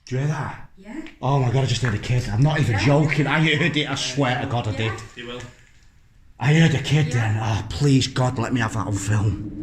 Do you hear that? Yeah. Oh my god, I just heard a kid. I'm not even joking. I heard it, I swear to God I did. You will. I heard a kid then. Oh, please God, let me have that on film.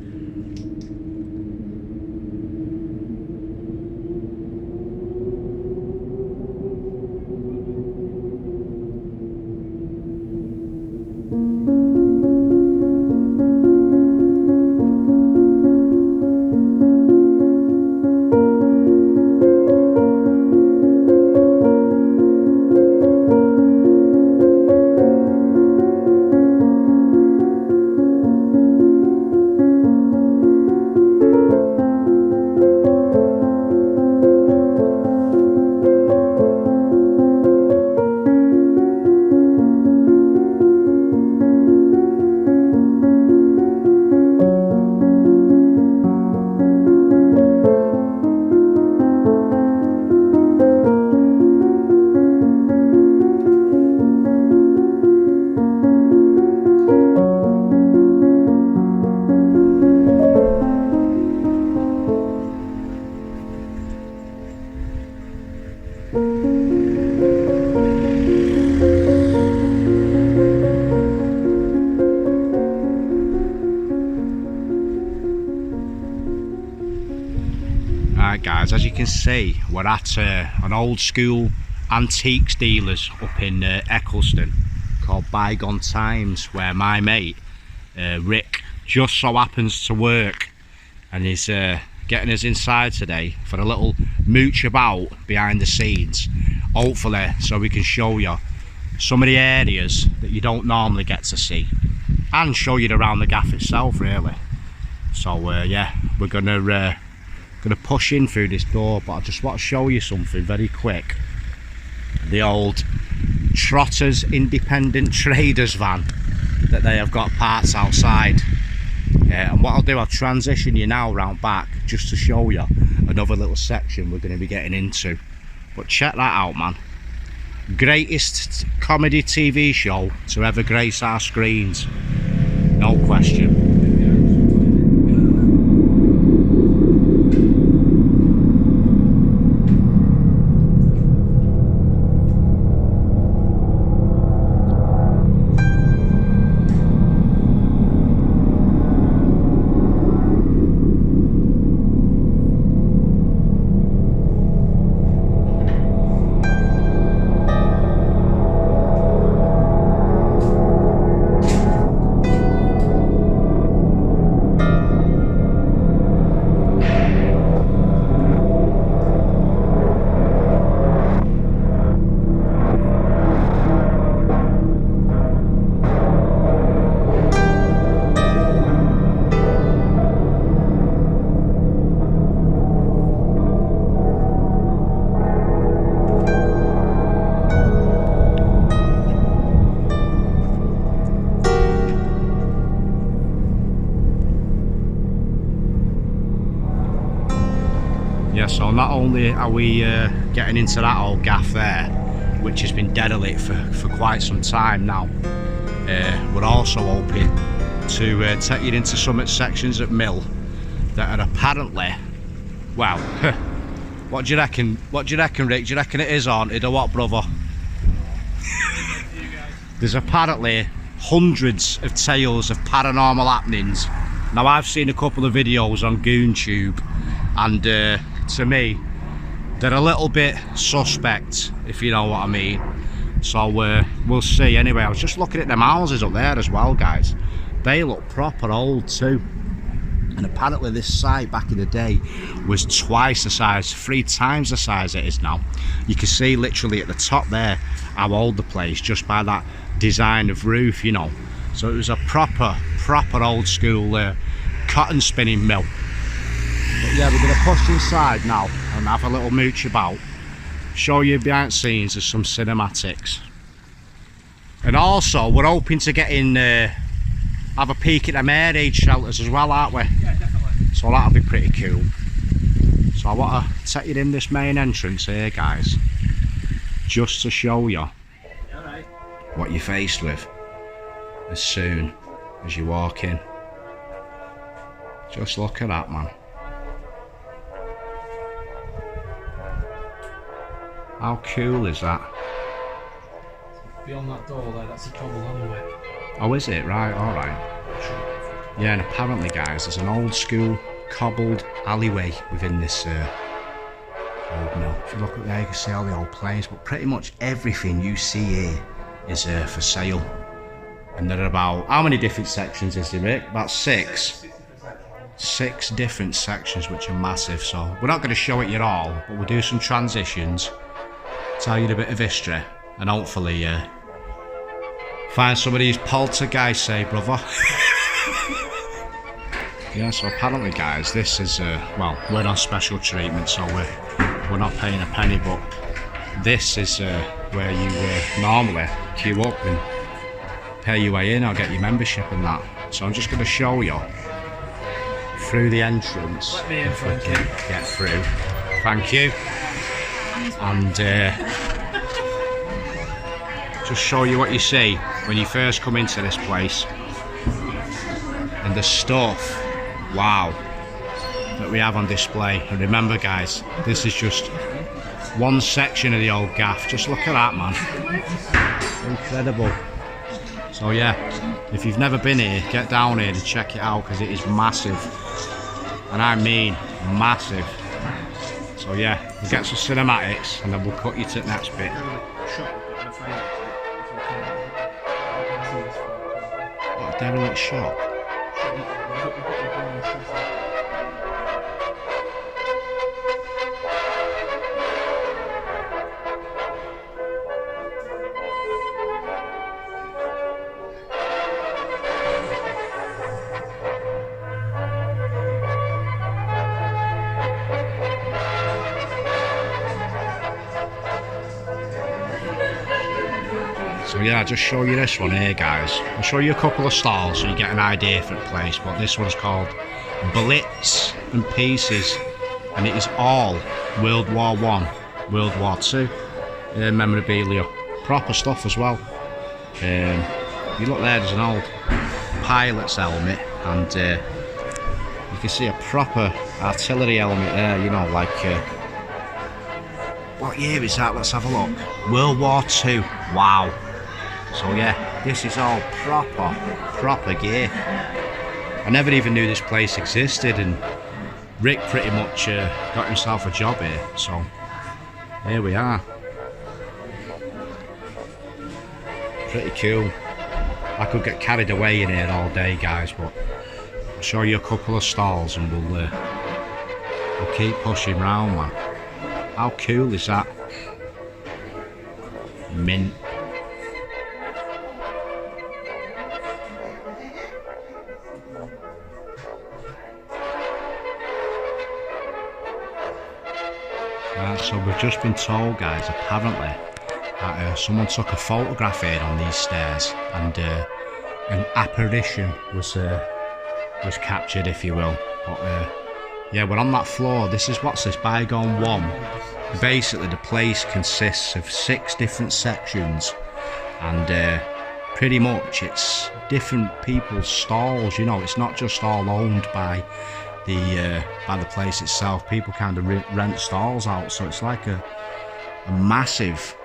Right guys, as you can see, we're at an old school antiques dealers up in Eccleston called Bygone Times, where my mate Rick just so happens to work, and he's getting us inside today for a little mooch about behind the scenes, hopefully so we can show you some of the areas that you don't normally get to see and show you around the gaff itself really. So yeah, we're gonna push in through this door, but I just want to show you something very quick. The old Trotters independent traders van that they have got parts outside. And what I'll do, I'll transition you now round back just to show you another little section we're going to be getting into. But check that out, man. Greatest comedy TV show to ever grace our screens, no question. Yeah, so not only are we getting into that old gaff there, which has been derelict for quite some time now, we're also hoping to take you into some sections at Mill that are apparently, well, what do you reckon? What do you reckon, Rick? Do you reckon it is haunted or what, brother? There's apparently hundreds of tales of paranormal happenings. Now I've seen a couple of videos on GoonTube, and to me they're a little bit suspect, if you know what I mean. So we'll see. Anyway, I was just looking at them houses up there as well, guys. They look proper old too, and apparently this site back in the day was twice the size, 3 times the size it is now. You can see literally at the top there how old the place, just by that design of roof, you know. So it was a proper old school cotton spinning mill. But yeah, we're going to push inside now and have a little mooch about, show you behind the scenes of some cinematics. And also we're hoping to get in, have a peek at the air raid shelters as well, aren't we? Yeah, definitely. So that'll be pretty cool. So I want to take you in this main entrance here, guys, just to show you what you're faced with as soon as you walk in. Just look at that, man. How cool is that? Beyond that door there, that's a cobbled alleyway. Oh, is it? Right, alright. Yeah, and apparently, guys, there's an old school cobbled alleyway within this old mill. If you look up there, you can see all the old planes, but pretty much everything you see here is for sale. And there are about, how many different sections is there, Rick? About 6. 6 different sections, which are massive. So we're not going to show it you all, but we'll do some transitions, tell you a bit of history, and hopefully find some of these poltergeists, eh, brother? Yeah, so apparently, guys, this is well, we're on special treatment, so we're not paying a penny, but this is where you normally queue up and pay your way in or get your membership and that. So I'm just going to show you through the entrance. Let me in, thank you. Get through. Thank you. And just show you what you see when you first come into this place. And the stuff, wow, that we have on display. And remember, guys, this is just one section of the old gaff. Just look at that, man. Incredible. So yeah, if you've never been here, get down here and check it out, because it is massive. And I mean massive. So yeah, we'll get some cinematics and then we'll cut you to the next bit. What a derelict shop. So yeah, I'll just show you this one here, guys. I'll show you a couple of stalls so you get an idea for the place, but this one's called Bits and Pieces, and it is all World War I, World War II memorabilia, proper stuff as well. You look there, there's an old pilot's helmet, and you can see a proper artillery helmet there, you know, like what year is that? Let's have a look. World War II. Wow. So yeah, this is all proper gear. I never even knew this place existed, and Rick pretty much got himself a job here, so here we are. Pretty cool. I could get carried away in here all day, guys, but I'll show you a couple of stalls and we'll keep pushing round, man. How cool is that? Mint. Right, so we've just been told, guys, apparently that someone took a photograph here on these stairs, and an apparition was captured, if you will. But yeah, we're on that floor. This is, what's this, Bygone 1. Basically, the place consists of 6 different sections, and pretty much it's different people's stalls. You know, it's not just all owned by the place itself. People kind of rent stalls out, so it's like a massive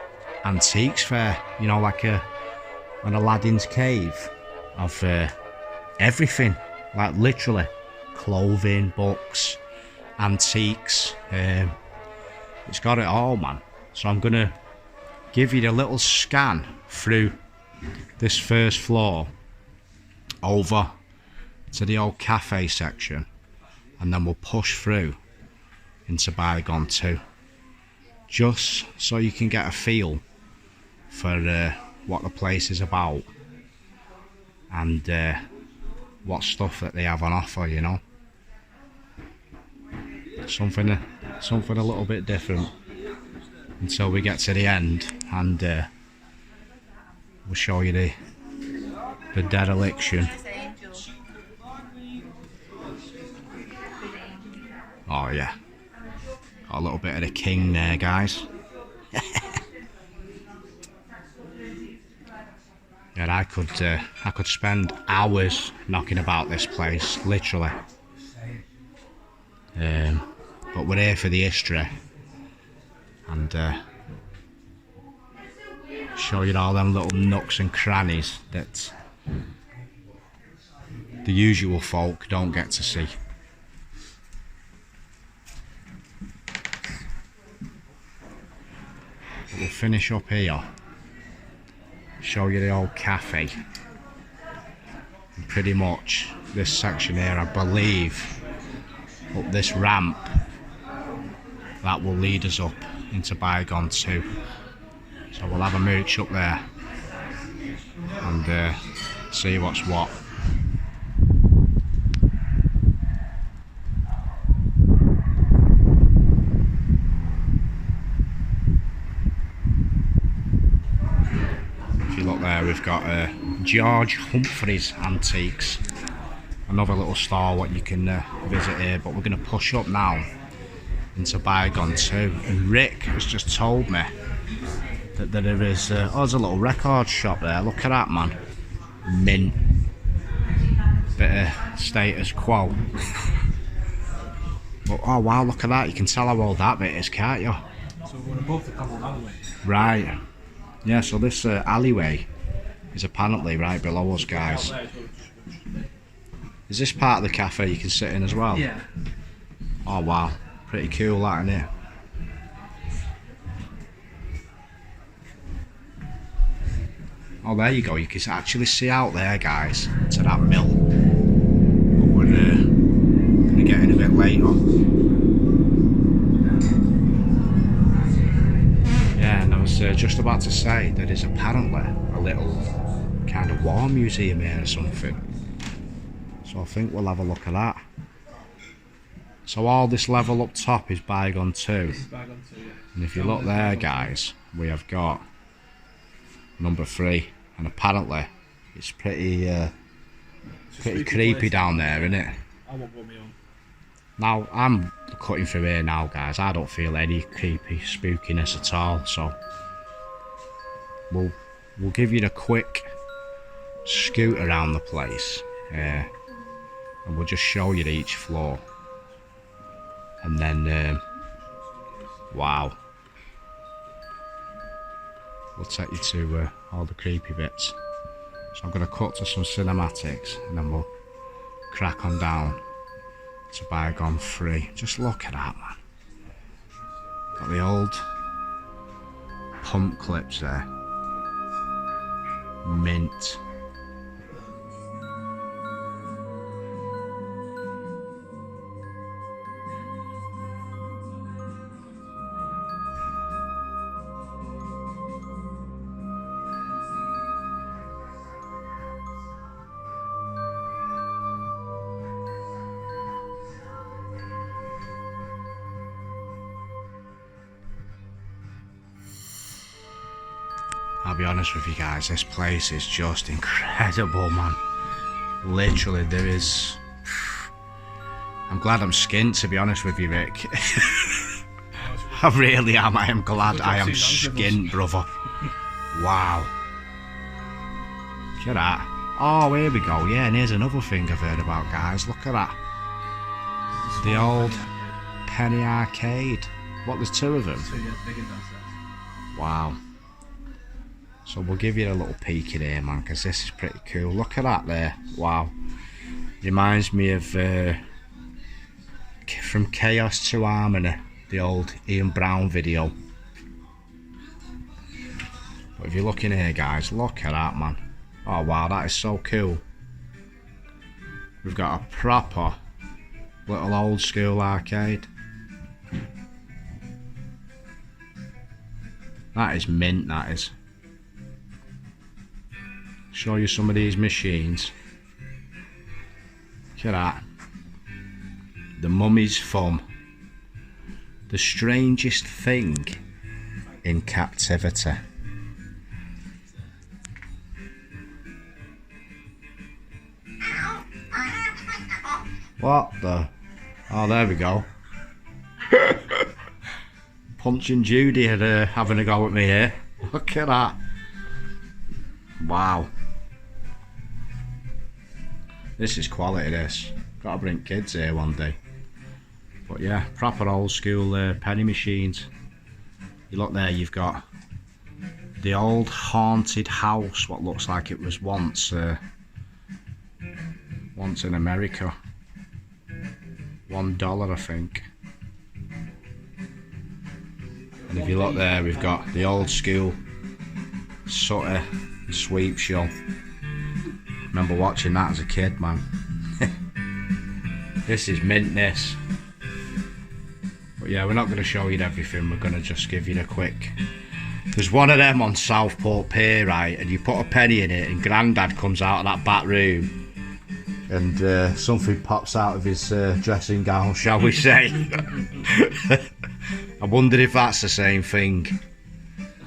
antiques fair, you know, like an Aladdin's cave of everything, like literally clothing, books, antiques. It's got it all, man. So I'm gonna give you a little scan through this first floor over to the old cafe section, and then we'll push through into Bygone 2, just so you can get a feel for what the place is about, and what stuff that they have on offer, you know. Something a little bit different, until we get to the end, and we'll show you the dereliction. Oh yeah, got a little bit of the king there, guys. Yeah, I could spend hours knocking about this place, literally. But we're here for the history, and Show you all them little nooks and crannies that the usual folk don't get to see. But we'll finish up here. Show you the old cafe. And pretty much this section here, I believe, up this ramp, that will lead us up into Bygone 2. So we'll have a mooch up there and see what's what. If you look there, we've got George Humphreys Antiques, another little store what you can visit here, but we're going to push up now into Bygone 2, and Rick has just told me that there is there's a little record shop there. Look at that, man. Mint. Bit of status quo. But oh wow, look at that, you can tell how old that bit is, can't you? So we're above the common alleyway. Right. Yeah, so this alleyway is apparently right below us, guys. Is this part of the cafe you can sit in as well? Yeah. Oh wow, pretty cool that in here. Oh, there you go, you can actually see out there, guys, to that mill. But we're going to get in a bit later. Yeah, and I was just about to say there is apparently a little kind of war museum here or something. So I think we'll have a look at that. So all this level up top is Bygone 2. This is Bygone 2, yeah. And if you look there, guys, we have got number 3, and apparently it's pretty creepy down there, isn't it? I won't put me on. Now I'm cutting through here now, guys. I don't feel any creepy spookiness at all, so we'll give you a quick scoot around the place, and we'll just show you each floor, and then wow, we'll take you to all the creepy bits. So I'm going to cut to some cinematics and then we'll crack on down to Bygone 3. Just look at that, man. Got the old pump clips there. Mint. I'll be honest with you guys, this place is just incredible, man. Literally, there is... I'm glad I'm skint, to be honest with you, Rick. I really am. I am glad I am skint, brother. Wow. Look at that. Oh, here we go. Yeah, and here's another thing I've heard about, guys. Look at that. The old penny arcade. What, there's 2 of them? So yeah, big and downstairs. Wow. So we'll give you a little peek in here, man, because this is pretty cool. Look at that there. Wow. Reminds me of From Chaos to Harmony, the old Ian Brown video. But if you look in here, guys, look at that, man. Oh wow, that is so cool. We've got a proper little old school arcade. That is mint, that is. Show you some of these machines. Look at that. The Mummy's Thumb. The strangest thing in captivity. What the? Oh, there we go. Punching Judy and having a go at me here. Look at that. Wow. This is quality, this. Gotta bring kids here one day. But yeah, proper old school penny machines. You look there, you've got the old haunted house, what looks like it was once in America. $1, I think. And if you look there, we've got the old school Sutter and Sweep show. Remember watching that as a kid, man. This is mint, this. But yeah, we're not going to show you everything, we're going to just give you the quick. There's one of them on Southport Pier, right, and you put a penny in it and Grandad comes out of that back room and something pops out of his dressing gown, shall we say. I wonder if that's the same thing.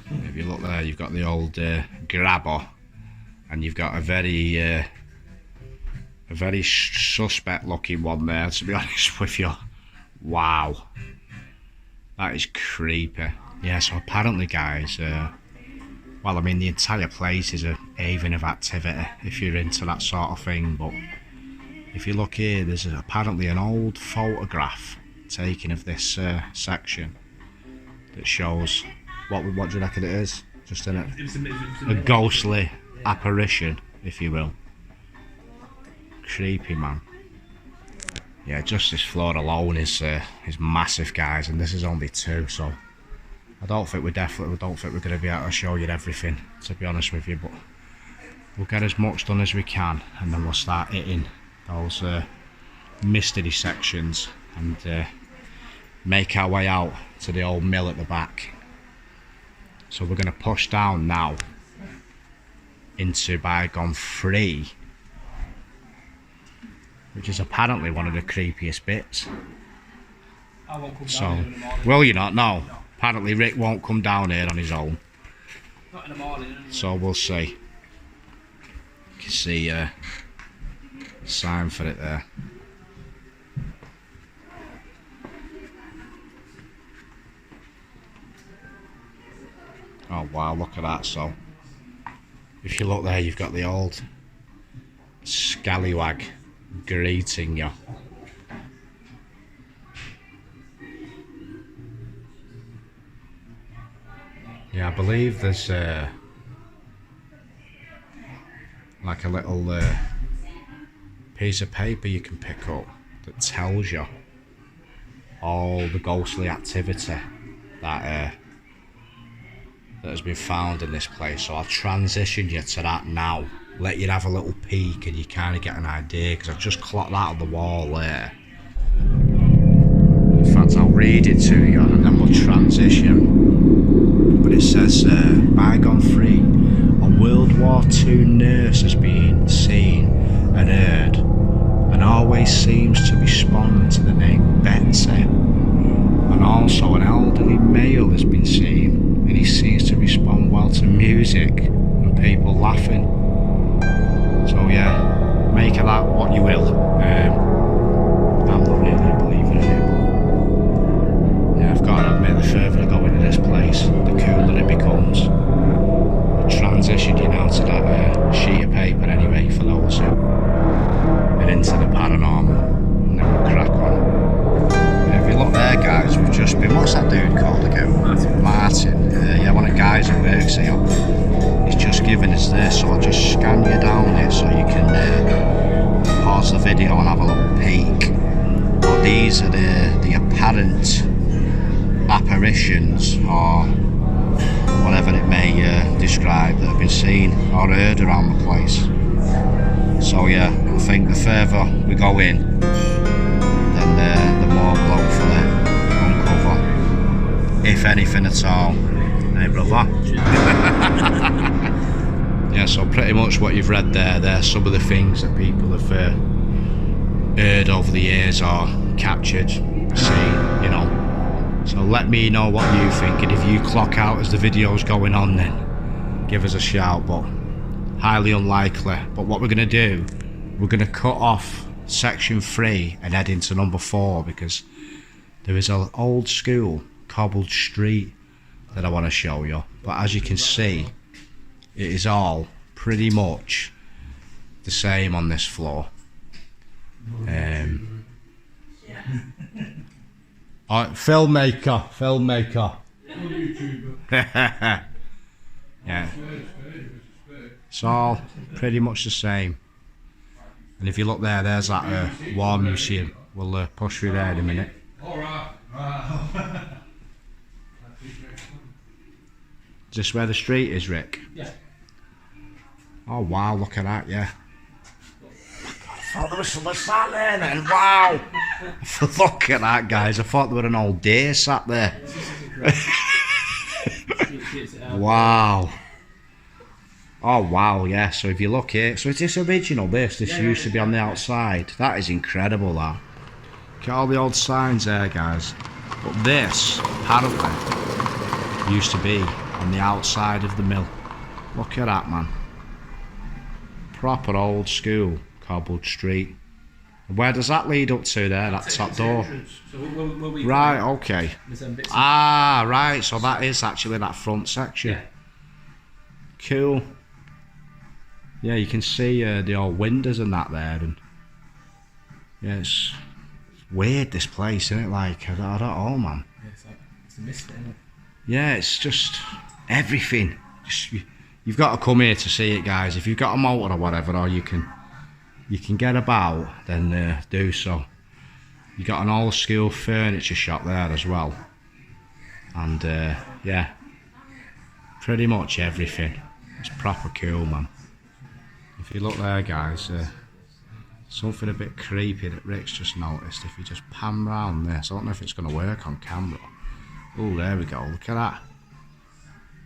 If you look there, you've got the old grabber, and you've got a very suspect looking one there, to be honest with you. Wow, that is creepy. Yeah, so apparently, guys, well, I mean, the entire place is a haven of activity if you're into that sort of thing. But if you look here, there's apparently an old photograph taken of this section that shows what do you reckon it is? Just in a ghostly apparition, if you will. Creepy, man. Yeah, just this floor alone is massive, guys, and this is only 2, so I don't think we're going to be able to show you everything, to be honest with you, but we'll get as much done as we can, and then we'll start hitting those mystery sections and make our way out to the old mill at the back. So we're going to push down now into Bygone 3, which is apparently one of the creepiest bits. I won't come So, down here in the morning. well, you're not, no. Apparently Rick won't come down here on his own. Not in the morning. Anyway. So we'll see. You can see a sign for it there. Oh wow, look at that. So if you look there, you've got the old scallywag greeting you. Yeah, I believe there's like a little piece of paper you can pick up that tells you all the ghostly activity that has been found in this place. So I'll transition you to that now, let you have a little peek and you kind of get an idea, because I've just clocked that on the wall there. In fact, I'll read it to you and then we'll transition. But it says, Bygone 3, a World War II nurse has been seen and heard and always seems to respond to the name Betsy. And also an elderly male has been seen and he seems to respond well to music and people laughing. So yeah, make of that what you will. I'm not really believing in it, but yeah, I've got to admit, the further I go into this place, the cooler it becomes. I'll transition you now to that sheet of paper anyway, for those who are into the paranormal, and then we'll crack on. If you look there, guys, we've just been, what's that dude called again? Martin. Yeah, one of the guys who works here. He's just given us this, so I'll just scan you down here so you can pause the video and have a little peek. But these are the apparent apparitions, or whatever it may describe, that have been seen or heard around the place. So yeah, I think the further we go in, then the more we'll hopefully uncover, if anything at all. Hey brother. Yeah, so pretty much what you've read there, there's some of the things that people have heard over the years or captured, seen, you know. So let me know what you think, and if you clock out as the video's going on, then give us a shout, but highly unlikely. But what we're going to do, we're going to cut off section 3 and head into number 4, because there is an old school cobbled street that I want to show you. But as you can see, it is all pretty much the same on this floor. Filmmaker. Yeah, it's all pretty much the same. And if you look there, there's that war museum. We'll push through there in a minute. Is this where the street is, Rick? Yeah. Oh wow, look at that, yeah. I thought there was someone sat there then, wow! Look at that, guys, I thought there were an old deer sat there. Wow. Oh wow, yeah, so if you look here, so it's this original, this used to be on the outside. That is incredible, that. Look at all the old signs there, guys. But this, apparently, used to be on the outside of the mill. Look at that, man. Proper old school cobbled street. Where does that lead up to there, that top door? So will we right, okay. Ah, right, so that is actually that front section. Yeah. Cool. Yeah, you can see the old windows and that there, and yeah, it's weird, this place, isn't it? Like, I don't know, man. Yeah, it's a mystery, isn't it? Yeah, it's just everything. You've got to come here to see it, guys. If you've got a motor or whatever, or you can get about, then do so. You got an old school furniture shop there as well, and yeah, pretty much everything. It's proper cool, man. If you look there, guys, something a bit creepy that Rick's just noticed. If you just pan round this, I don't know if it's going to work on camera. Oh, there we go, look at that.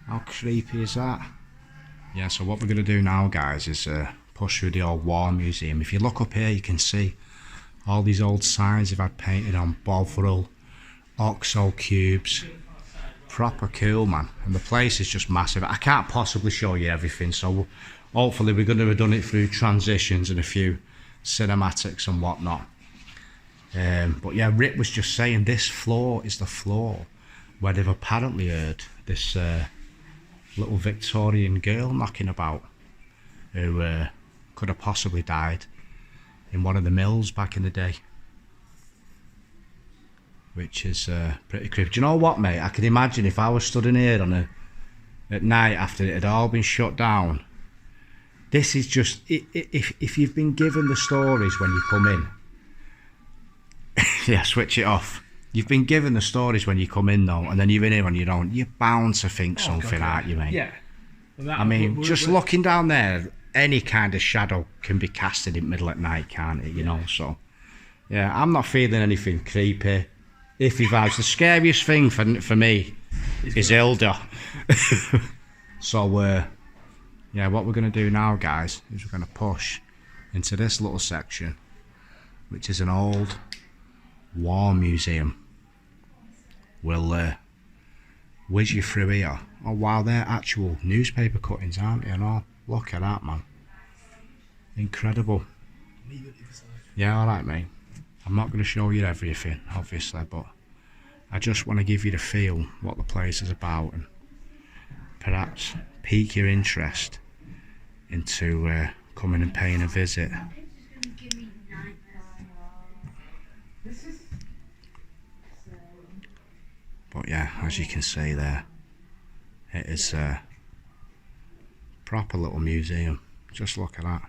How creepy is that? Yeah, so what we're going to do now, guys, is push through the old war museum. If you look up here, you can see all these old signs they've had painted on Bovril, Oxo cubes. Proper cool, man. And the place is just massive. I can't possibly show you everything, so hopefully we're going to have done it through transitions and a few cinematics and whatnot. But yeah, Rick was just saying this floor is the floor where they've apparently heard this little Victorian girl knocking about, who could have possibly died in one of the mills back in the day, which is pretty creepy. Do you know what, mate? I can imagine if I was stood in here at night after it had all been shut down. This is just, if you've been given the stories when you come in, yeah, switch it off. You've been given the stories when you come in, though, and then you're in here on your own. You're bound to think something, aren't you, mate? Yeah. Well, I mean, just looking down there, any kind of shadow can be casted in the middle at night, can't it? You know, so yeah, I'm not feeling anything creepy. If you've had the scariest thing for me is Hilda. So yeah, what we're going to do now, guys, is we're going to push into this little section, which is an old war museum. We'll whiz you through here. Oh wow, they're actual newspaper cuttings, aren't they? And all, look at that, man. Incredible. Yeah, alright, mate. I'm not going to show you everything, obviously, but I just want to give you the feel what the place is about, and perhaps pique your interest into coming and paying a visit. But yeah, as you can see there, it is a proper little museum. Just look at that.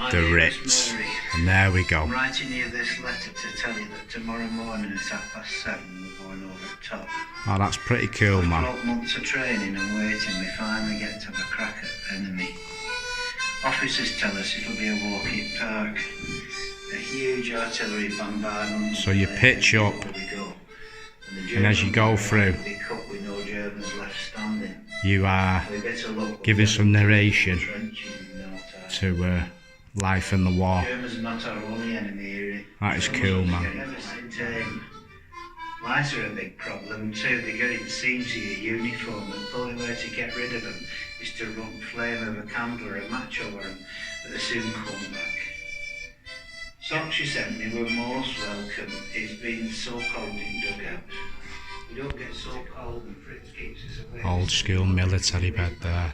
Derelict. And there we go. I'm writing you this letter to tell you that tomorrow morning at 7:30 we're going over the top. Oh, that's pretty cool, man. 12 months of training and waiting, we finally get to have a crack at the enemy. Officers tell us it'll be a walk-in park. A huge artillery bombardment. So you pitch up, and as you go through, you are giving some narration to life in the war. That is cool, man. Lights are a big problem too. They get it seen to your uniform, and the only way to get rid of them is to run flame of a candle or a match over them, but they soon come back. Socks you sent me were most welcome. It's been so cold in dugouts. We don't get so cold, and Fritz keeps us away. Old school military bed there.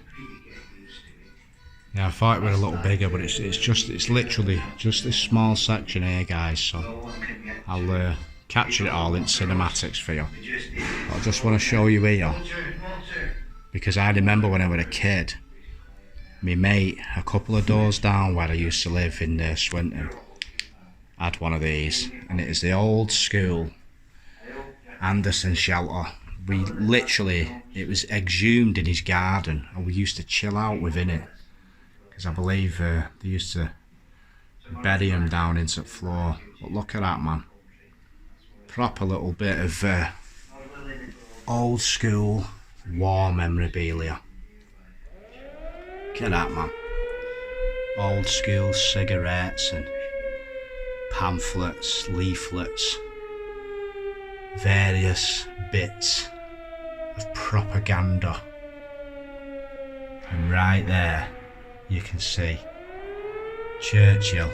Yeah, I thought it were a little bigger, but it's literally just this small section here, guys. So I'll capture it all in cinematics for you. But I just want to show you here because I remember when I was a kid, my mate, a couple of doors down where I used to live in Swinton, had one of these, and it is the old school Anderson shelter. We literally, it was exhumed in his garden, and we used to chill out within it, because I believe they used to bury him down into the floor. But look at that, man. Proper little bit of old school war memorabilia. Look at that, man. Old school cigarettes and pamphlets, leaflets, various bits of propaganda. And right there you can see Churchill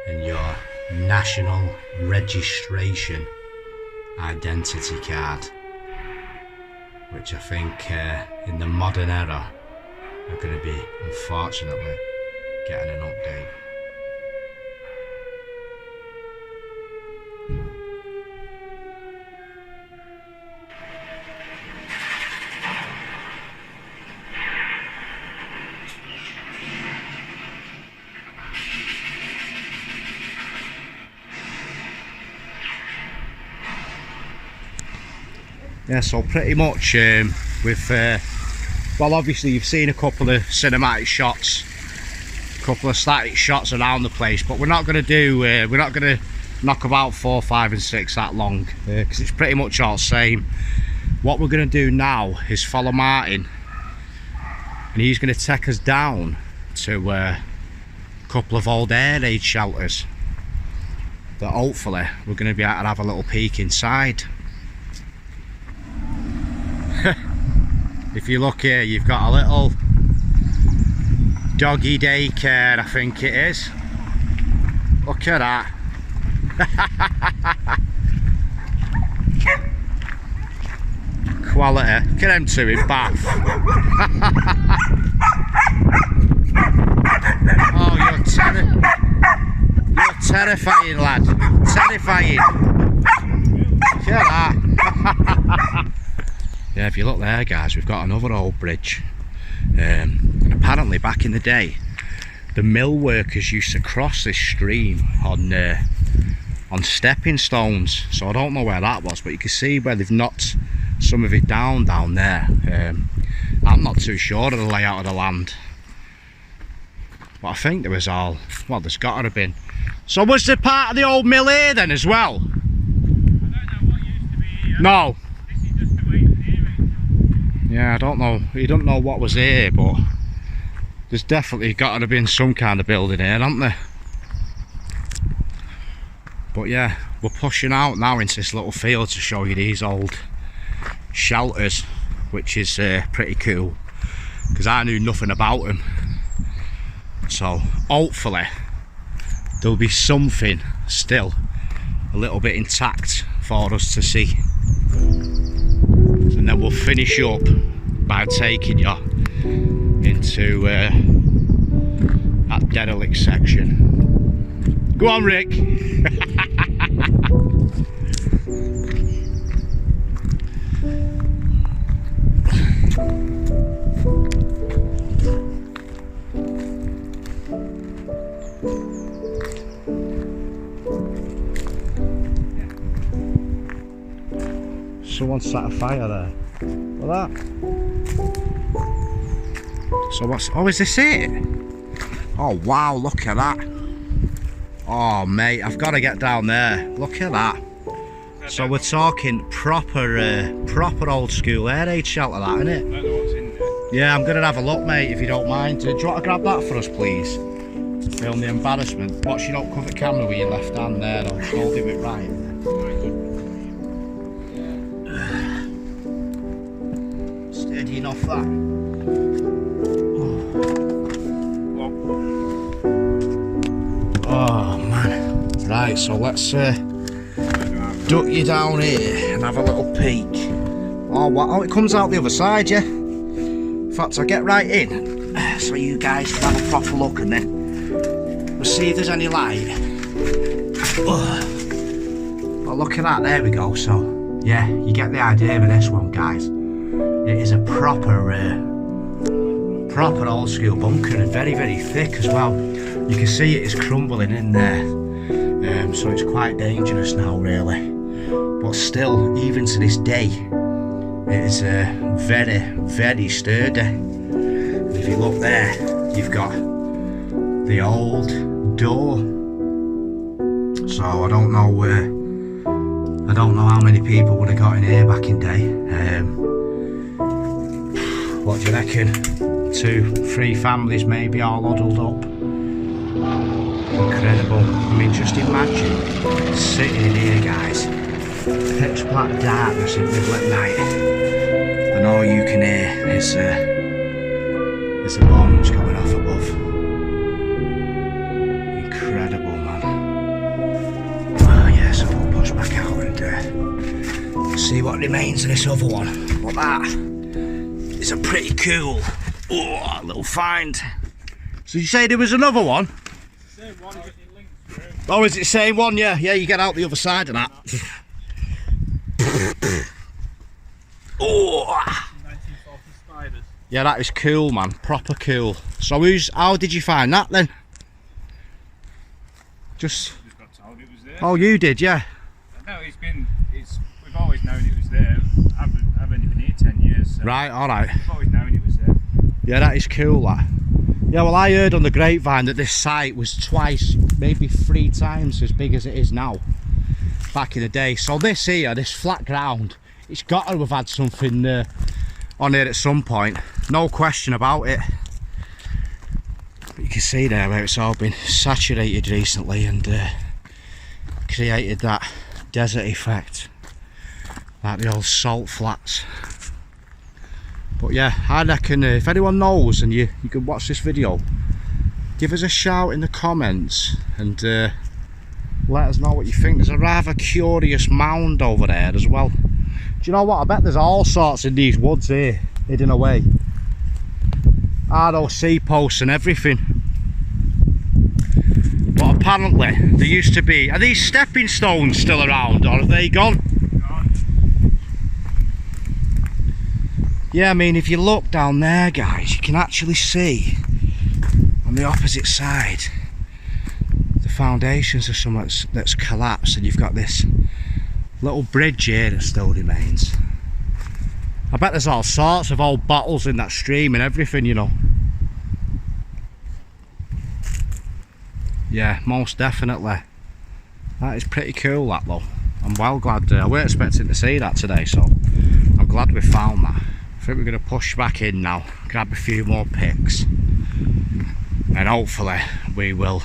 and your national registration identity card, which I think in the modern era are going to be, unfortunately, getting an update. Yeah, so pretty much with well, obviously you've seen a couple of cinematic shots, a couple of static shots around the place, but we're not going to do we're not going to knock about 4, 5 and 6 that long, because it's pretty much all the same. What we're going to do now is follow Martin, and he's going to take us down to a couple of old air raid shelters that hopefully we're going to be able to have a little peek inside. If you look here, you've got a little doggy daycare, I think it is. Look at that. Quality. Look at them two in bath. Oh, you're terrifying, lad. Terrifying. Look at that. Yeah, if you look there, guys, we've got another old bridge, and apparently back in the day the mill workers used to cross this stream on stepping stones, so I don't know where that was, but you can see where they've knocked some of it down there. I'm not too sure of the layout of the land, but I think there was all, well, there's got to have been. So was there part of the old mill here then as well? I don't know what used to be here. No. This is just the way to hear it. Yeah, I don't know. You don't know what was here, but there's definitely got to have been some kind of building here, hasn't there? But yeah, we're pushing out now into this little field to show you these old shelters, which is pretty cool, because I knew nothing about them. So hopefully there'll be something still a little bit intact for us to see, and then we'll finish up by taking you into that derelict section. Go on, Rick. Someone set a fire there. Look at that. So what's, oh, is this it? Oh wow, look at that. Oh mate, I've got to get down there. Look at that. So we're talking proper proper old school air raid shelter, that, isn't it? I don't know what's in there. Yeah, I'm gonna have a look, mate, if you don't mind. Do you want to grab that for us, please? Film the embarrassment. Watch you don't cover the camera with your left hand there, I'll hold it with right. Steady enough that. Oh man. Right, so let's duck you down here and have a little peek. Oh, what? Oh, it comes out the other side, yeah? In fact, I'll get right in so you guys can have a proper look, and then we'll see if there's any light. Oh, look at that, there we go. So yeah, you get the idea of this one, guys. It is a proper old school bunker, and very, very thick as well. You can see it is crumbling in there, so it's quite dangerous now really. But still, even to this day, it is very, very sturdy. And if you look there, you've got the old door. So I don't know how many people would have got in here back in day. What do you reckon? 2, 3 families maybe all huddled up. Incredible. I mean, just imagine sitting in here, guys. Pitch black darkness in the middle at night, and all you can hear is the bombs going off above. Incredible, man. Oh yeah, so we'll push back out and see what remains of this other one. But that is a pretty cool little find. So you say there was another one? Same one, it links through. Oh, is it the same one? Yeah, you get out the other side of that. Oh! 1940 spiders. Yeah, that is cool, man. Proper cool. So how did you find that then? Just got told it was there. Oh, you did, yeah. No, we've always known it was there. I've only been here 10 years. So Right, alright. we've always known it was there. Yeah, that is cool, that. Yeah, well, I heard on the grapevine that this site was twice, maybe 3 times as big as it is now, back in the day. So this here, this flat ground, it's got to have had something on here at some point. No question about it. But you can see there where it's all been saturated recently and created that desert effect, like the old salt flats. But yeah, I reckon if anyone knows and you can watch this video, give us a shout in the comments and let us know what you think. There's a rather curious mound over there as well. Do you know what? I bet there's all sorts in these woods here, hidden away. ROC posts and everything. But apparently there used to be, are these stepping stones still around or have they gone? Yeah, I mean, if you look down there, guys, you can actually see on the opposite side the foundations of something that's collapsed, and you've got this little bridge here that still remains. I bet there's all sorts of old bottles in that stream and everything, you know. Yeah, most definitely. That is pretty cool, that though. I'm well glad. I weren't expecting to see that today, so I'm glad we found that. I think we're going to push back in now, grab a few more pics, and hopefully we will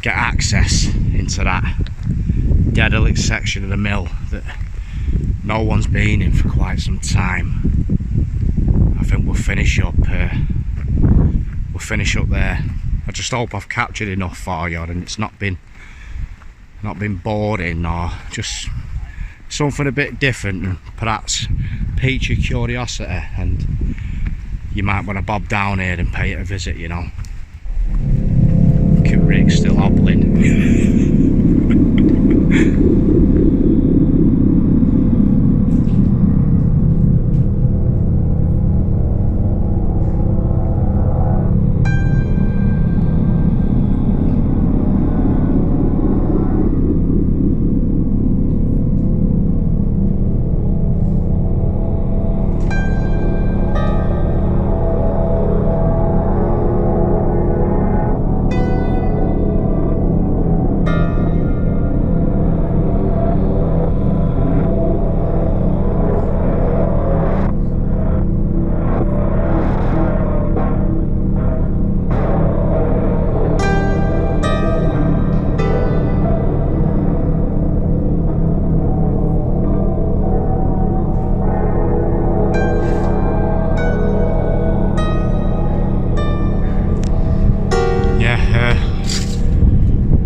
get access into that derelict section of the mill that no one's been in for quite some time. I think we'll finish up there. I just hope I've captured enough for you and it's not been boring or just something a bit different and perhaps pique your curiosity, and you might want to bob down here and pay it a visit, you know. Look at Rick still hobbling.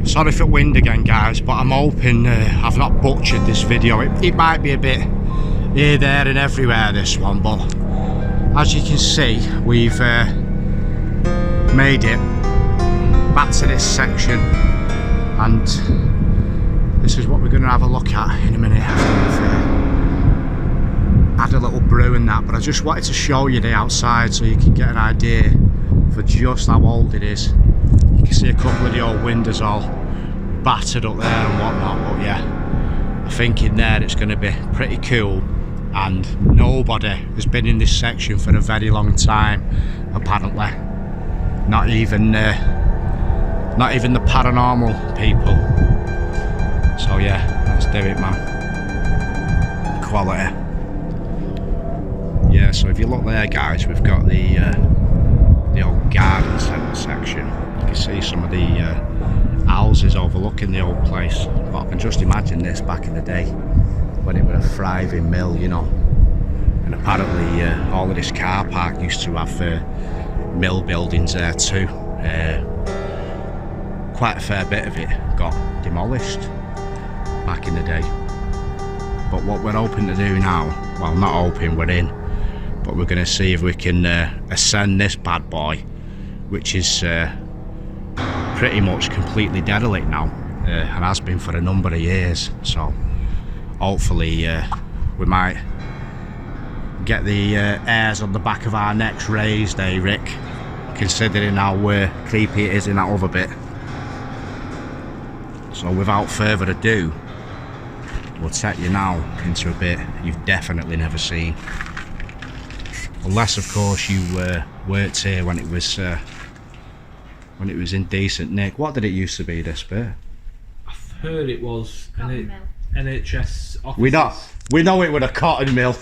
Sorry for wind again, guys, but I'm hoping I've not butchered this video. It might be a bit here, there and everywhere, this one, but as you can see, we've made it back to this section, and this is what we're going to have a look at in a minute. But I just wanted to show you the outside so you can get an idea for just how old it is. You can see a couple of the old windows all battered up there and whatnot, but yeah, I think in there it's going to be pretty cool. And nobody has been in this section for a very long time, apparently. Not even the paranormal people. So yeah, let's do it, man. Quality. Yeah, so if you look there, guys, we've got the old garden centre section. You can see some of the houses overlooking the old place. But I can just imagine this back in the day when it was a thriving mill, you know. And apparently all of this car park used to have mill buildings there too. Quite a fair bit of it got demolished back in the day. But what we're hoping to do now, well, not hoping, we're in, but we're going to see if we can ascend this bad boy, which is pretty much completely derelict now, and has been for a number of years. So hopefully we might get the hairs on the back of our necks raised, eh, Rick? Considering how creepy it is in that other bit. So without further ado, we'll take you now into a bit you've definitely never seen. Unless, of course, you worked here when it was in decent nick. What did it used to be, this bit? I've heard it was NHS offices. We know it was a cotton mill.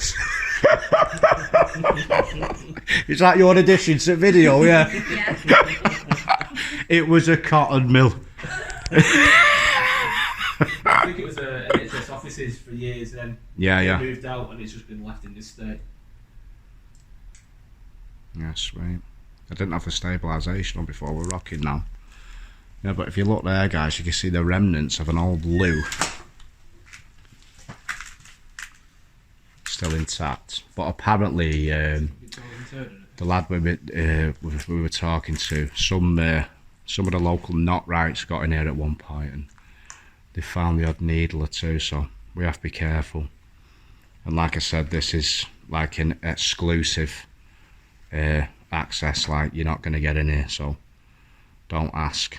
Is that your addition to the video? Yeah. It was a cotton mill. I think it was NHS offices for years, then yeah, moved out, and it's just been left in this state. Yeah, sweet. I didn't have the stabilisation on before, we're rocking now. Yeah, but if you look there, guys, you can see the remnants of an old loo. Still intact. But apparently, the lad we were talking to, some of the local knot-rights got in here at one point, and they found the odd needle or two, so we have to be careful. And like I said, this is like an exclusive access, like you're not going to get in here, so don't ask.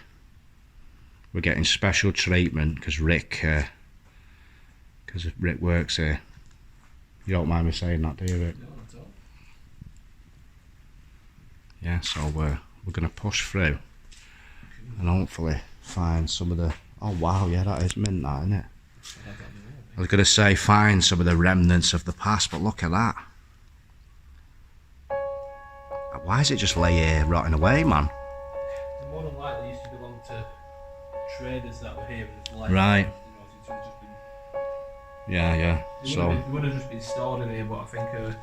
We're getting special treatment because Rick works here. You don't mind me saying that, do you, Rick? No, not at all. Yeah, so we're going to push through and hopefully find some of the... Oh wow, yeah, that is mint, that, isn't it? I was going to say find some of the remnants of the past, but look at that. Why is it just lay here rotting away, man? The more than likely used to belong to traders that were here. Right. Yeah. So it would have just been stored in here, but I think with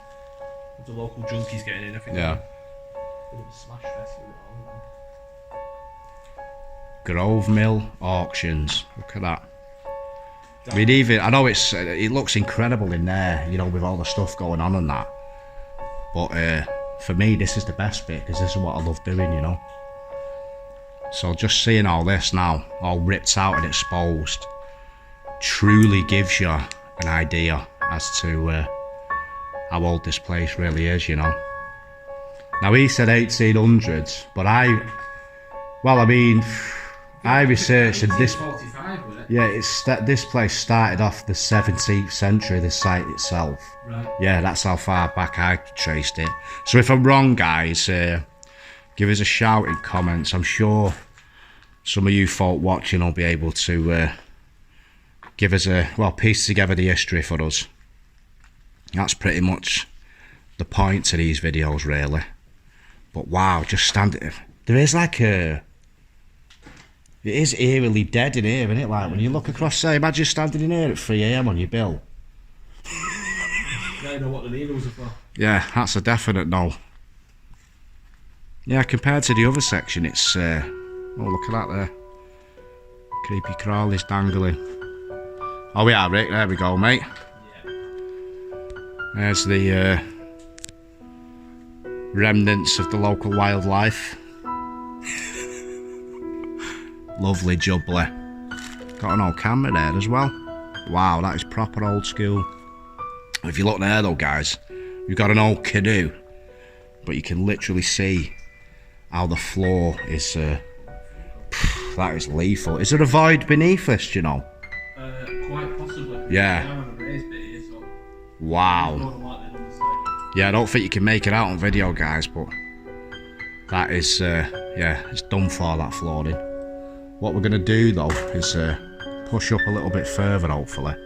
the local junkies getting in, I think yeah. It was a smash fest with it all. Grove Mill auctions. Look at that. I mean, even I know it looks incredible in there, you know, with all the stuff going on and that. But for me, this is the best bit because this is what I love doing, you know. So just seeing all this now, all ripped out and exposed, truly gives you an idea as to how old this place really is, you know. Now he said 1800s, but I researched and this. 45, was it? Yeah, this place started off the 17th century. The site itself. Right. Yeah, that's how far back I traced it. So if I'm wrong, guys, give us a shout in comments. I'm sure some of you folk watching will be able to give us piece together the history for us. That's pretty much the point to these videos, really. But wow, just standing there is like it is eerily dead in here, isn't it? Like when you look across, say, imagine standing in here at 3 AM on your bill. Now you know what the needles are for. Yeah, that's a definite no. Yeah, compared to the other section, it's oh, look at that there. Creepy crawlies dangling. Oh yeah, Rick, there we go, mate. Yeah. There's the remnants of the local wildlife. Lovely jubbly. Got an old camera there as well. Wow, that is proper old school. If you look there though, guys, We've got an old canoe, but you can literally see how the floor is. That is lethal. Is there a void beneath us, do you know? Quite possibly. Yeah. I'm on a raised bit here, so Wow. don't like that on the side. Yeah, I don't think you can make it out on video, guys, but that is, yeah, it's done for, that flooring. What we're going to do, though, is push up a little bit further, hopefully,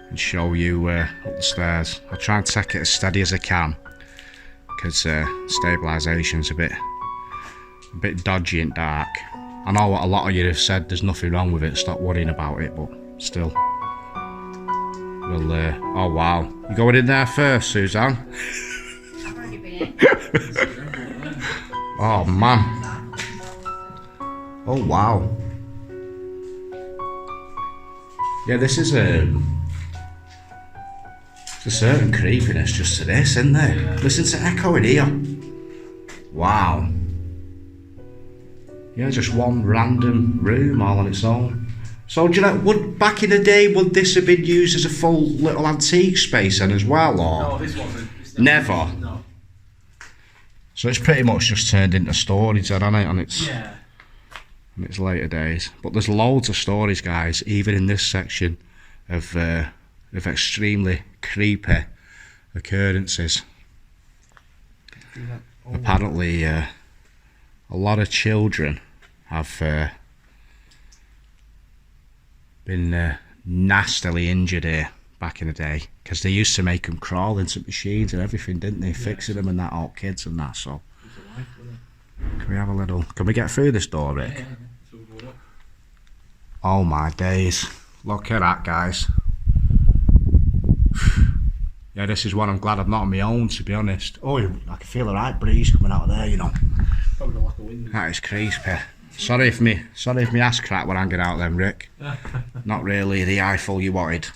and show you up the stairs. I'll try and take it as steady as I can, because stabilisation's a bit dodgy and dark. I know what a lot of you have said, there's nothing wrong with it, stop worrying about it, but still. We'll, oh wow. You going in there first, Suzanne? I've already been in. Oh man. Oh wow. Yeah, this is there's a certain creepiness just to this, isn't there? Yeah. Listen to echo in here. Wow. Yeah, just one random room all on its own. So do you know, back in the day, would this have been used as a full little antique space then as well, or? No, this wasn't. Never? No. So it's pretty much just turned into storage then, hasn't it, on its, Yeah. in its later days. But there's loads of stories, guys, even in this section, of extremely creepy occurrences. Apparently, a lot of children have been nastily injured here back in the day, because they used to make them crawl into machines and everything, didn't they? Fixing them and that, all kids and that. So can we have a little, can we get through this door, Rick? Yeah. So we'll go up. Oh my days, look at that, guys. Yeah, this is one I'm glad I'm not on my own, to be honest. Oh, I can feel a right breeze coming out of there, you know. Probably the lack of wind. That is creepy. Sorry if me ass crack were hanging out then, Rick. Not really the eyeful you wanted.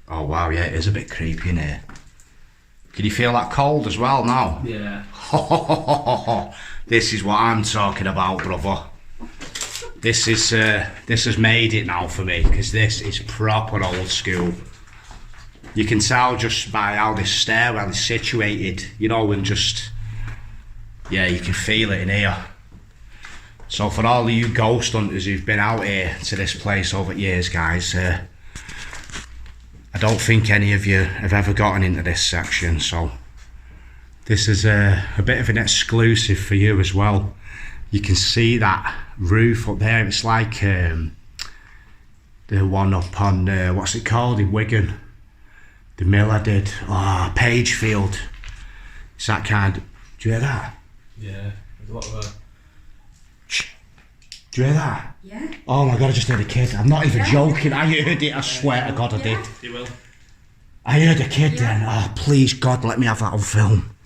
Oh wow, yeah, it is a bit creepy in here. Can you feel that cold as well now? Yeah. This is what I'm talking about, brother. This has made it now for me, because this is proper old school. You can tell just by how this stairwell is situated, you know, and just, yeah, you can feel it in here. So for all of you ghost hunters who've been out here to this place over the years, guys, I don't think any of you have ever gotten into this section, so this is a bit of an exclusive for you as well. You can see that roof up there. It's like the one up on, what's it called, in Wigan? The mill I did. Oh, Pagefield. It's that kind of, do you hear that? Yeah. There's a lot of Do you hear that? Yeah. Oh my god, I just heard a kid. I'm not even joking. I heard it, I swear to God I did. You will. I heard a kid then. Oh, please God, let me have that on film.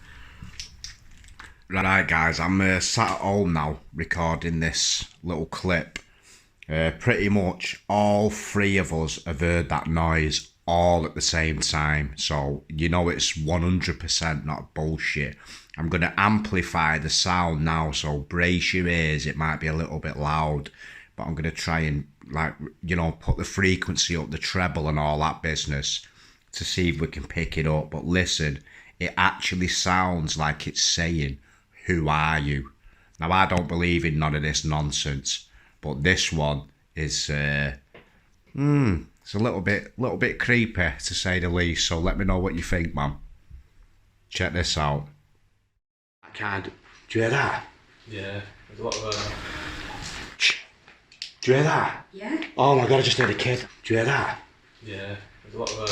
Right guys, I'm sat at home now recording this little clip. Pretty much all three of us have heard that noise all at the same time, so you know it's 100% not bullshit. I'm going to amplify the sound now, so brace your ears. It might be a little bit loud, but I'm going to try and, like, you know, put the frequency up, the treble and all that business, to see if we can pick it up. But listen, it actually sounds like it's saying, "Who are you?" Now, I don't believe in none of this nonsense, but this one is it's a little bit creepy, to say the least. So let me know what you think, man. Check this out. I can't. Do you hear that? Yeah. There's a lot of Do you hear that? Yeah. Oh my god, I just heard a kid. Do you hear that? Yeah. There's a lot of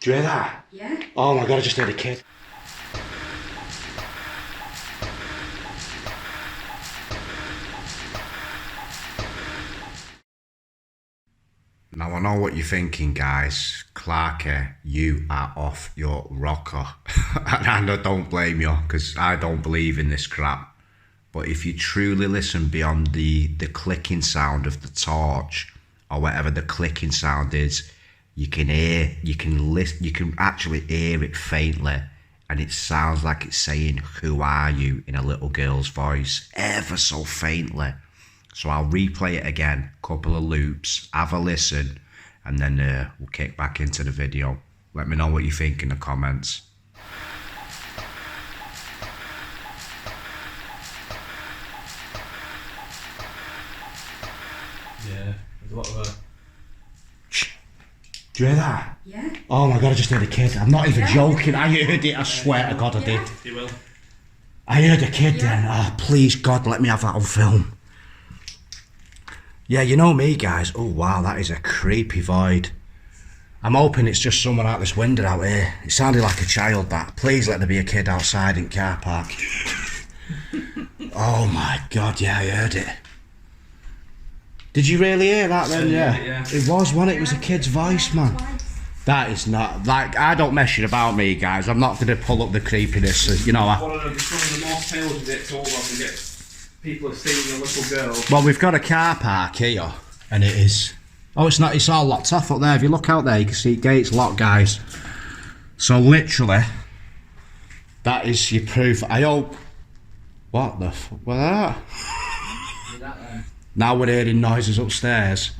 Do you hear that? Yeah. Oh my god, I just heard a kid. Now I know what you're thinking, guys. Clarky, you are off your rocker. And I don't blame you, because I don't believe in this crap. But if you truly listen beyond the clicking sound of the torch, or whatever the clicking sound is, you can actually hear it faintly, and it sounds like it's saying, "Who are you?" in a little girl's voice, ever so faintly. So I'll replay it again, couple of loops, have a listen, and then we'll kick back into the video. Let me know what you think in the comments. Yeah, there's a lot of Shh. Do you hear that? Yeah. Oh my god, I just heard a kid. I'm not even joking. I heard it. I swear to God I did. You will. I heard a kid then. Oh, please God, let me have that on film. Yeah, you know me, guys. Oh wow, that is a creepy void. I'm hoping it's just someone out this window out here. It sounded like a child, that. Please let there be a kid outside in car park. Oh my God, yeah, I heard it. Did you really hear that then? Yeah. It was, wasn't it? It was a kid's voice, man. That is not, like, I don't mess it about me, guys. I'm not going to pull up the creepiness, you know. One of the most tales we get told of, we get people have seen a little girl. Well, we've got a car park here, and it is. Oh, it's not, it's all locked off up there. If you look out there, you can see gates locked, guys. So, literally, that is your proof. I hope. What the f. What that? Now we're hearing noises upstairs.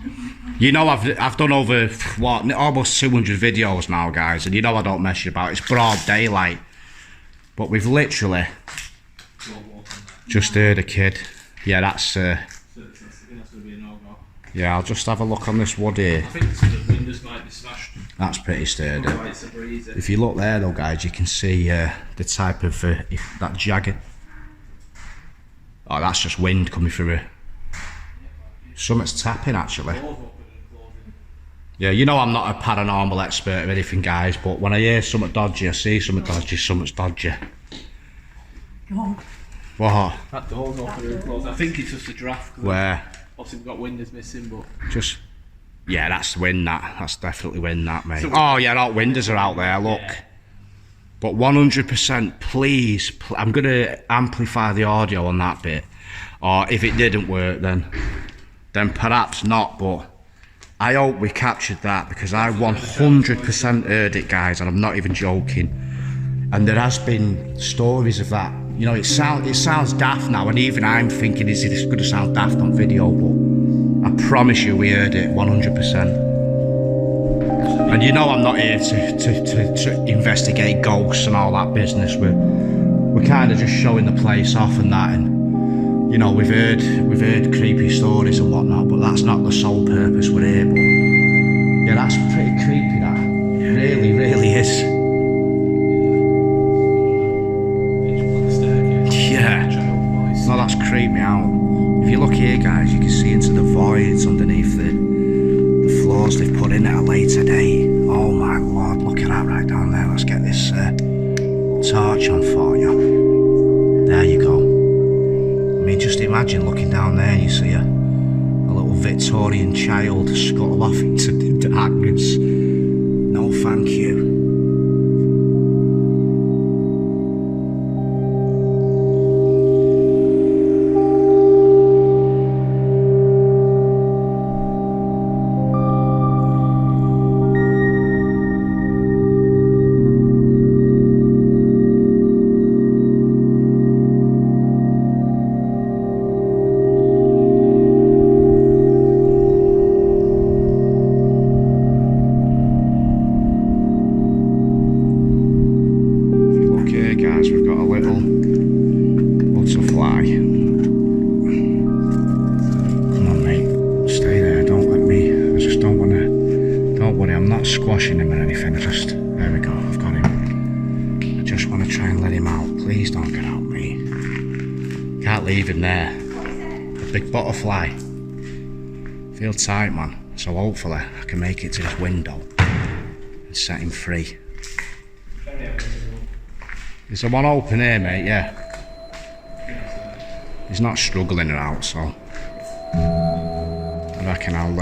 You know I've done over, what, almost 200 videos now, guys, and you know I don't mess you about. It's broad daylight. But we've literally just heard a kid. Yeah, that's... yeah, I'll just have a look on this wood here. I think the windows might be smashed. That's pretty sturdy. It's a breezy. If you look there though, guys, you can see the type of, that jagged. Oh, that's just wind coming through here. Something's tapping, actually. Yeah, you know I'm not a paranormal expert or anything, guys, but when I hear something dodgy, I see something dodgy, something's dodgy. What? That door's open and closed. I think it's just a draft. Where? Obviously we've got windows missing, but... Just... Yeah, that's wind, that. That's definitely wind, that, mate. Oh, yeah, all windows are out there, look. Yeah. But 100%, please, I'm going to amplify the audio on that bit. Or if it didn't work, then perhaps not, but I hope we captured that, because I 100% heard it, guys, and I'm not even joking. And there has been stories of that. You know, it sounds daft now, and even I'm thinking, is it going to sound daft on video? But I promise you, we heard it 100%. And you know, I'm not here to investigate ghosts and all that business. We're kind of just showing the place off and that, and you know, we've heard creepy stories and whatnot, but that's not the sole purpose we're here. But yeah, that's pretty creepy. That really, really is. Yeah. No, that's creeped me out. If you look here, guys, you can see into the voids underneath the floors they've put in at a later date. Oh my lord, look at that right down there. Let's get this torch on for you. There you go. I mean, just imagine looking down there and you see a little Victorian child scuttle off into the darkness. No thank you. Squashing him or anything, there we go, I've got him. I just want to try and let him out. Please don't get out me. Can't leave him there. A big butterfly. Feel tight, man. So hopefully I can make it to this window and set him free. Is there one open here, mate? Yeah. He's not struggling her out, so I reckon I'll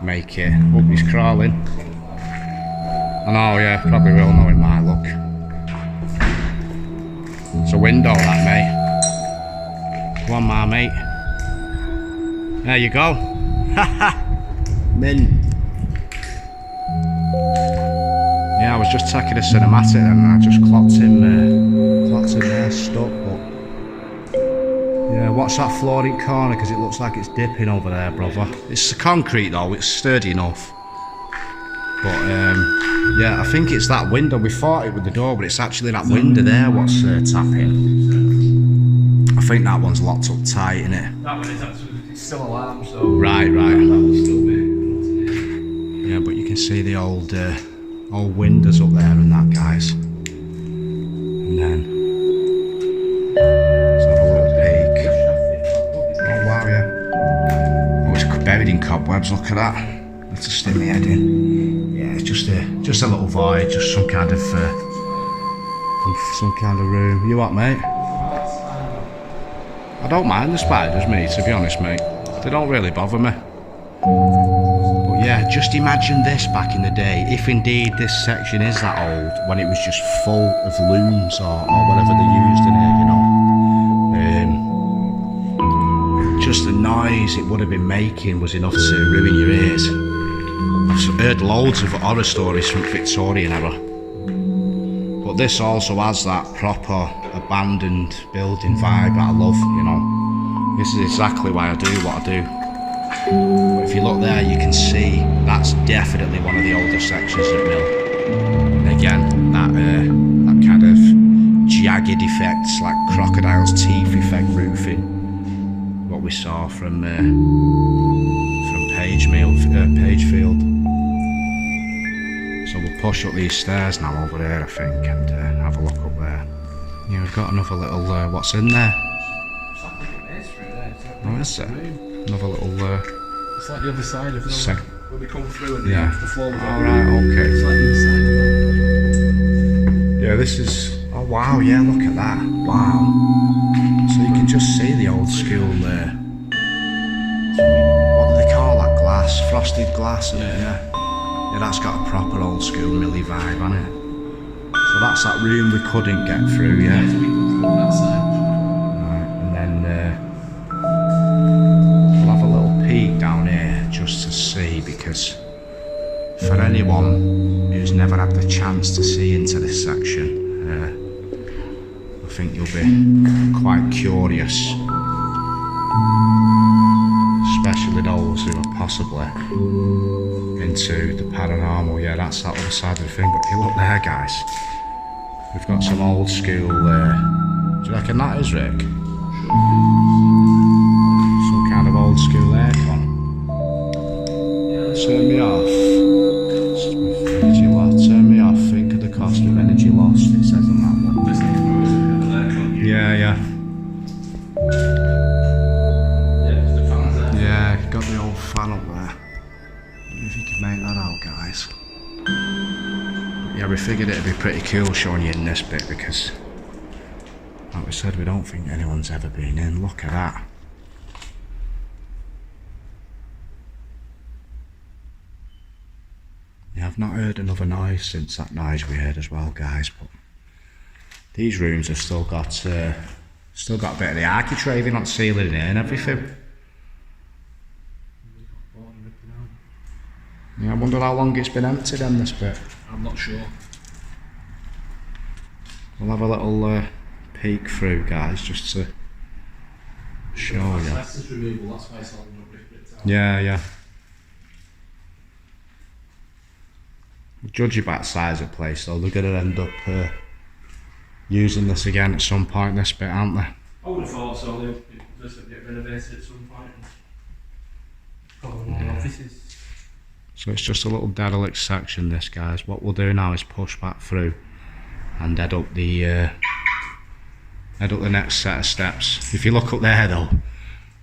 make it. Oh, he's crawling. I know, yeah, probably will know it might look. It's a window, that, mate. Come on, my mate. There you go. Haha. Min. Yeah, I was just taking a cinematic and I just clocked him there, stuck. But yeah, what's that flooring corner? Because it looks like it's dipping over there, brother. It's concrete though, it's sturdy enough. But yeah, I think it's that window. We thought it was the door, but it's actually that window there what's tapping. I think that one's locked up tight, isn't it? That one is actually still alarmed, so Right. that will still be. Yeah, but you can see the old windows up there and that, guys. And then let's have a little peek. Oh wow, yeah. Oh, it's buried in cobwebs. Look at that. Let's just stick my head in. Yeah, it's just a little void, just some kind of room. You what, mate? I don't mind the spiders, me, to be honest, mate. They don't really bother me. But yeah, just imagine this back in the day, if indeed this section is that old, when it was just full of looms or whatever they used in here, you know. Just the noise it would have been making was enough to ruin your ears. I've heard loads of horror stories from Victorian era. But this also has that proper abandoned building vibe that I love, you know. This is exactly why I do what I do. But if you look there, you can see that's definitely one of the older sections of Mill. And again, that kind of jagged effects, like crocodile's teeth effect roofing, what we saw from Pagefield. So we'll push up these stairs now over there, I think, and have a look up there. Yeah, we've got another little, what's in there? It's like a maze through there. Oh, is it? Another little, it's like the other side of the where we come through and yeah. the floor was Alright, okay. It's like the other side of that. Yeah, this is, oh wow, yeah, look at that. Wow. So you can just see the old school, what do they call that glass? Frosted glass, isn't it? Yeah. Yeah, that's got a proper old school Millie vibe, hasn't it? So that's that room we couldn't get through, yeah? So we come through on that side. Right, and then we'll have a little peek down here just to see, because for anyone who's never had the chance to see into this section, I think you'll be quite curious, especially those who are possibly into the paranormal. Yeah, that's that other side of the thing. But if you look there, guys, we've got some old school. Do you reckon that is, Rick? Some kind of old school aircon. Turn me off. Energy loss. Turn me off. Think of the cost of energy lost. It says on that one. Yeah. Yeah, got the old fan up there. If you can make that out, guys. Yeah, we figured it'd be pretty cool showing you in this bit, because like we said, we don't think anyone's ever been in. Look at that. Yeah, I've not heard another noise since that noise we heard as well, guys, but these rooms have still got a bit of the architraving on the ceiling in here and everything. Yeah, I wonder how long it's been empty then, this bit. I'm not sure. We'll have a little peek through, guys, just to show you. That's just removal, that's why it's all bricked out. Yeah. Judging by the size of the place, though, they're going to end up using this again at some point, this bit, aren't they? I would have thought so. They'll just get renovated at some point. Probably more offices. So it's just a little derelict section, this, guys. What we'll do now is push back through and head up the next set of steps. If you look up there, though,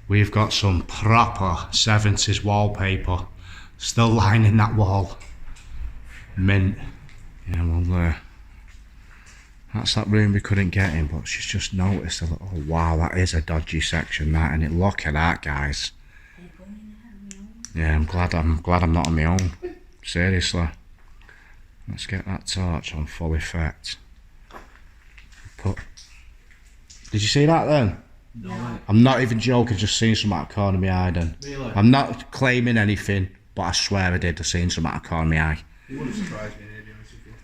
we've got some proper 70s wallpaper still lining that wall. Mint. Yeah, well, that's that room we couldn't get in, but she's just noticed a little. Oh, wow, that is a dodgy section, that, and it. Look at that, guys. Yeah, I'm glad I'm not on my own. Seriously. Let's get that torch on full effect. Did you see that then? No, mate. I'm not even joking, I've just seen something out of the corner of my eye then. Really? I'm not claiming anything, but I swear I did. I've seen something out of the corner of my eye. It wouldn't surprise me, to be honest with you.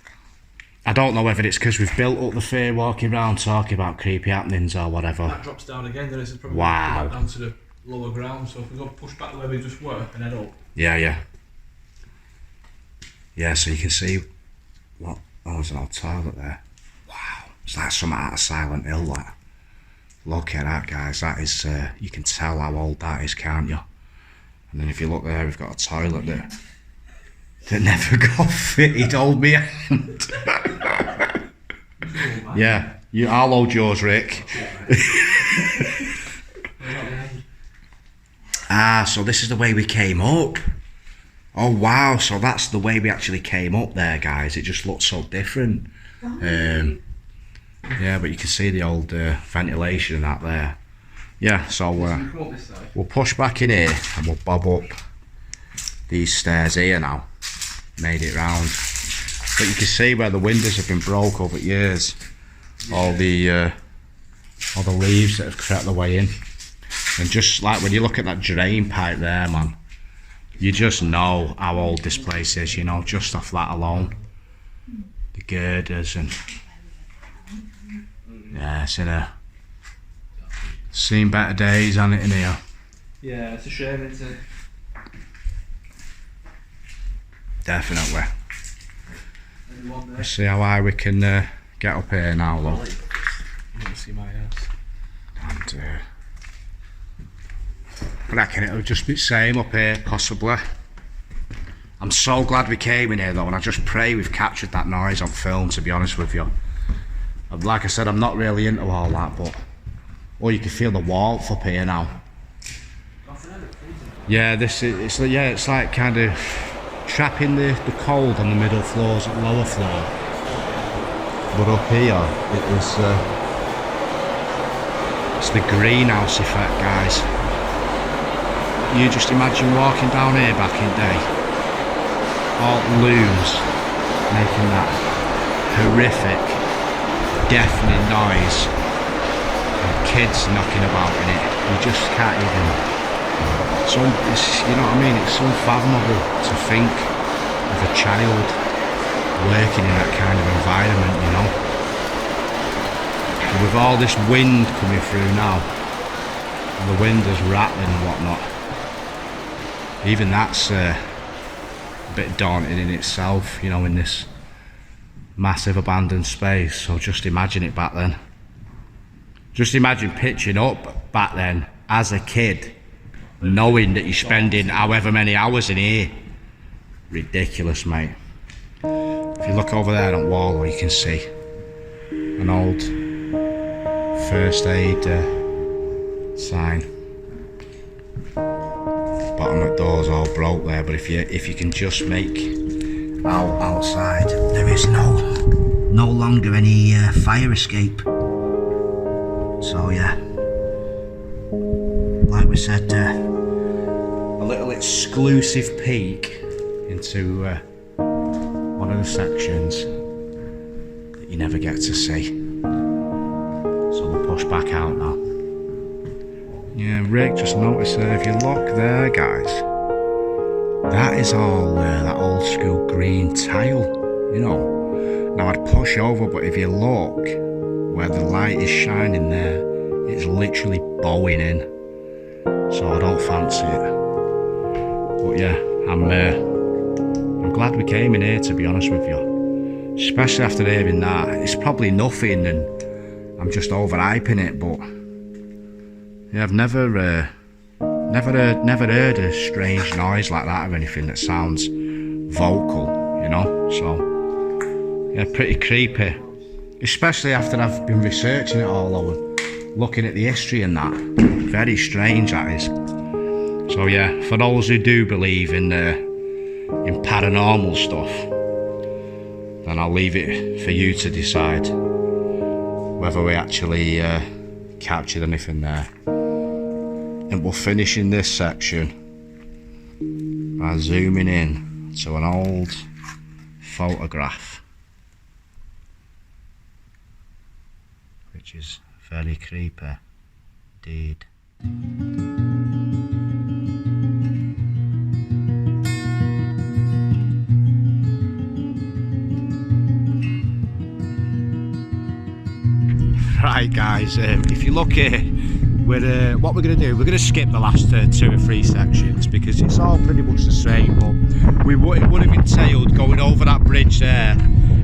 I don't know whether it's because we've built up the fear walking around talking about creepy happenings or whatever. That drops down again, then it's probably Wow. back down to the lower ground, so if we go push back the way we just were and head up. Yeah. Yeah, so you can see what, oh, there's an old toilet there. Wow, it's like something out of Silent Hill, that. Look at that, guys, that is, you can tell how old that is, can't you? And then if you look there, we've got a toilet that never got fitted, hold me hand. Yeah, I'll hold yours, Rick. Ah, so this is the way we came up. Oh wow, so that's the way we actually came up there, guys. It just looks so different. Yeah, but you can see the old ventilation and that there. Yeah, so we'll push back in here and we'll bob up these stairs here now. Made it round. But you can see where the windows have been broke over years. All the leaves that have crept their way in. And just like when you look at that drain pipe there, man, you just know how old this place is, you know, just off that alone. The girders and... Yeah, it's seen better days, hasn't it, in here? Yeah, it's a shame, isn't it? Definitely. Let's see how high we can get up here now, look. You want to see my house? And I reckon it'll just be the same up here, possibly. I'm so glad we came in here though, and I just pray we've captured that noise on film, to be honest with you. Like I said, I'm not really into all that, but... Oh, you can feel the warmth up here now. Yeah, it's like kind of trapping the cold on the middle floors at lower floor. But up here, it's the greenhouse effect, guys. You just imagine walking down here back in day. All looms making that horrific, deafening noise. And kids knocking about in it. You just can't even... you know what I mean? It's unfathomable to think of a child working in that kind of environment, you know. And with all this wind coming through now, and the windows rattling and whatnot, even that's a bit daunting in itself, you know, in this massive abandoned space. So just imagine it back then. Just imagine pitching up back then as a kid, knowing that you're spending however many hours in here. Ridiculous, mate. If you look over there on wall, you can see an old first aid sign. Bottom of the door's all broke there, but if you can just make out outside, there is no longer any fire escape. So yeah, like we said, a little exclusive peek into one of the sections that you never get to see. So we'll push back out now. Yeah, Rick, just noticed there, if you look there, guys, that is all that old school green tile, you know. Now I'd push over, but if you look where the light is shining there, it's literally bowing in. So I don't fancy it. But yeah, I'm glad we came in here, to be honest with you. Especially after hearing that. It's probably nothing and I'm just overhyping it, but yeah, I've never heard a strange noise like that or anything that sounds vocal, you know. So yeah, pretty creepy. Especially after I've been researching it all over, looking at the history and that. Very strange, that is. So yeah, for those who do believe in paranormal stuff, then I'll leave it for you to decide whether we actually captured anything there. And we'll finish in this section by zooming in to an old photograph, which is fairly creepy indeed. Right guys, if you look here what we're going to do, we're going to skip the last 2 or 3 sections because it's all pretty much the same, but it would have entailed going over that bridge there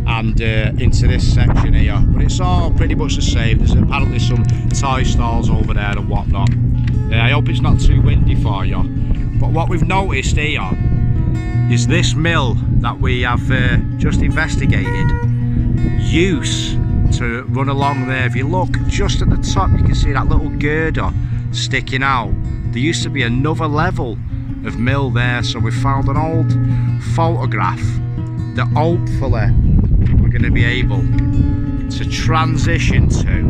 and into this section here, but it's all pretty much the same. There's apparently some toy stalls over there and whatnot. I hope it's not too windy for you, but what we've noticed here is this mill that we have just investigated used to run along there. If you look just at the top, you can see that little girder sticking out. There used to be another level of mill there, so we found an old photograph that hopefully we're going to be able to transition to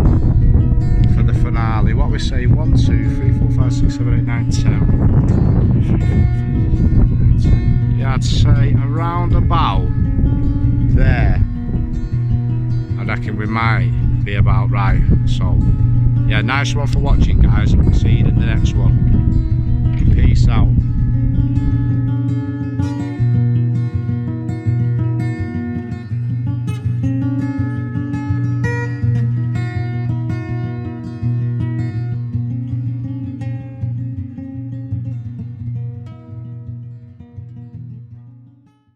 for the finale. What we say, 1, 2, 3, 4, 5, 6, 7, 8, 9, 10. Yeah, I'd say around about there. I reckon we might be about right. So yeah, nice one for watching, guys, and we'll see you in the next one. Peace out.